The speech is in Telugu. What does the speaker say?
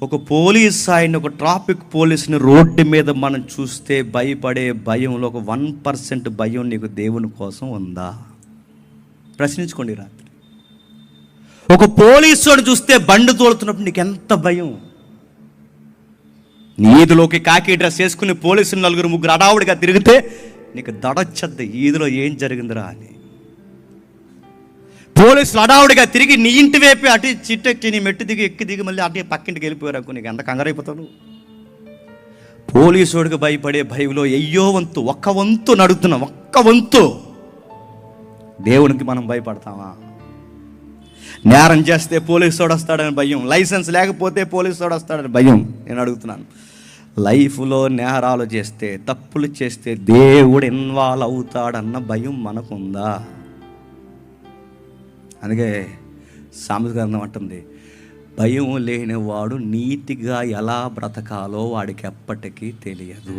ఒక పోలీస్ ఆయన, ఒక ట్రాఫిక్ పోలీసుని రోడ్డు మీద మనం చూస్తే భయపడే భయంలో ఒక 1% భయం నీకు దేవుని కోసం ఉందా? ప్రశ్నించుకోండి రాత్రి. ఒక పోలీసుని చూస్తే బండి తోలుతున్నప్పుడు నీకు ఎంత భయం? ఈదులోకి కాకి డ్రెస్ వేసుకుని పోలీసులు 4-3 అడావుడిగా తిరిగితే నీకు దడొచ్చద్ది, ఈదులో ఏం జరిగిందిరా అని. పోలీసులు అడావుడిగా తిరిగి నీ ఇంటి వైపే అటు చిట్టెక్కి నీ మెట్టు దిగి ఎక్కి దిగి మళ్ళీ అటు పక్కింటికి వెళ్ళిపోయారు, నీకు ఎంత కంగారైపోతావు? పోలీసుడికి భయపడే భయంలో అయ్యో వంతు, ఒక్క వంతు నడుస్తున్నాం, ఒక్క వంతు. దేవునికి మనం భయపడతామా? నేరం చేస్తే పోలీసుడు వస్తాడని భయం, లైసెన్స్ లేకపోతే పోలీసుడు వస్తాడని భయం. నేను అడుగుతున్నాను, లైఫ్లో నేరాలు చేస్తే, తప్పులు చేస్తే దేవుడు ఇన్వాల్వ్ అవుతాడన్న భయం మనకుందా? అందుకే సామెత గ్రంథం అంటుంది, భయం లేనివాడు నీతిగా ఎలా బ్రతకాలో వాడికి ఎప్పటికీ తెలియదు.